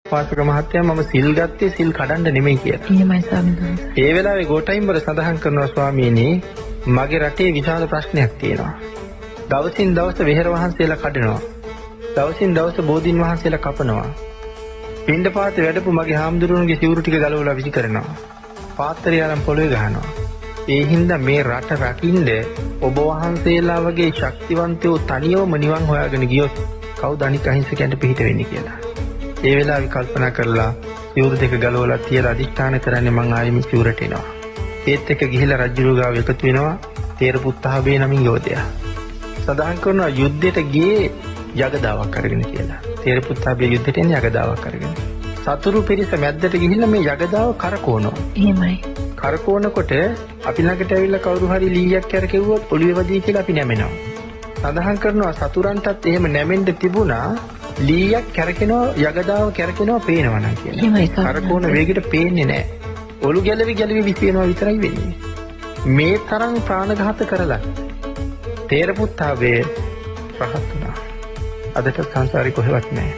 පාසක මහත්තයා මම සිල් ගත්තේ සිල් කඩන්න නෙමෙයි කියලා. එහෙමයි ස්වාමීන් වහන්සේ. ඒ වෙලාවේ ගෝඨයිම්බර සඳහන් කරනවා ස්වාමීනි මගේ රටේ විශාල ප්‍රශ්නයක් තියෙනවා. දවසින් දවස වෙහෙර වහන්සේලා කඩනවා. දවසින් දවස බෝධීන් වහන්සේලා කපනවා. පින්ඩපාත වැඩපු මගේ හාමුදුරුවන්ගේ සිවුරු ටික ගලවලා විසි කරනවා. පාත්‍රය අරන් පොළවේ ගහනවා. ඒ හින්දා මේ රට රකින්න ඔබ වහන්සේලා වගේ ශක්තිවන්තයෝ තනියම නිවන් හොයාගෙන ගියොත් කවුද අනික් අහිංසකයන්ට පිට වෙන්නේ කියලා. ඒ වෙලාවේ කල්පනා කරලා සිවුරු දෙක ගලවලා තියලා අදිෂ්ඨාන කරන්නේ මං ආයෙම සිවුරට එනවා. ඒත් එක ගිහිලා රජුගේ ගාව එකතු වෙනවා තේරපුත්තහබේ නමින් යෝධයා. සදාහන් කරනවා යුද්ධයට ගියේ යගදාවක් අරගෙන කියලා. තේරපුත්තහබේ යුද්ධයට එන්නේ යගදාවක් අරගෙන. සතුරු පිරිස මැද්දට ගිහිල්ලා මේ යගදාව කරකවනවා. එහෙමයි. කරකවනකොට අපි ළඟට ඇවිල්ලා කවුරු හරි ලීයක් කරකෙව්වොත් ඔළුවේ වදී කියලා අපි නැමෙනවා. සදාහන් කරනවා සතුරන්ටත් එහෙම නැමෙන්න තිබුණා ලීයක් කැරකෙනවා යගදාව කැරකෙනවා පේනවා නම් කියලා. එහෙමයි. කරකවන වේගෙට පේන්නේ නැහැ. ඔලු ගැලවි විසිනවා විතරයි වෙන්නේ. මේ තරම් ප්‍රාණඝාත කරලා තේරපුත්තාවේ රහත් වුණා. අදට සංසාරේ කොහෙවත් නැහැ.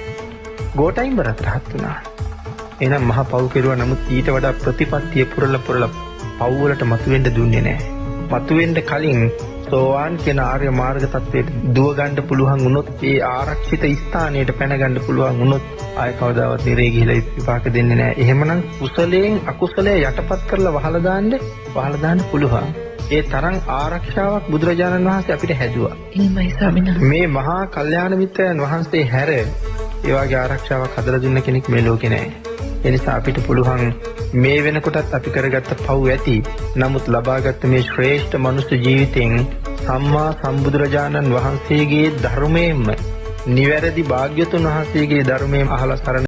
ගෝඨයිම්බරත් රහත් වුණා. එහෙනම් මහ පව් කෙරුවා නමුත් ඊට වඩා ප්‍රතිපත්තිය පුරලා පව් වලට මතුවෙන්න දුන්නේ නැහැ. මතුවෙන්න කලින් සෝවාන් කියන ආර්ය මාර්ග තත්වයට දුව ගන්න පුළුවන් වුණොත් ඒ ආරක්ෂිත ස්ථානයට පැන ගන්න පුළුවන් වුණොත් ආය කවදාවත් නිරේ ගිහිලා විපාක දෙන්නේ නැහැ. එහෙමනම් කුසලයෙන් අකුසලයේ යටපත් කරලා වහලා දාන්න පුළුවන්. ඒ තරම් ආරක්ෂාවක් බුදුරජාණන් වහන්සේ අපිට හැදුවා. එහෙමයි ස්වාමීන් වහන්සේ. මේ මහා කල්යාණ මිත්‍රයන් වහන්සේ හැර ඒ වගේ ආරක්ෂාවක් හදලා දුන්න කෙනෙක් මේ ලෝකේ නැහැ. ඒ නිසා අපිට පුළුවන් මේ වෙනකොටත් අපි කරගත්ත පව් ඇති. නමුත් ලබාගත් මේ ශ්‍රේෂ්ඨ මනුස්ස ජීවිතෙන් සම්මා සම්බුදුරජාණන් වහන්සේගේ ධර්මයෙන්ම නිවැරදි භාග්‍යතුන් වහන්සේගේ ධර්මයෙන් අහලා සරණ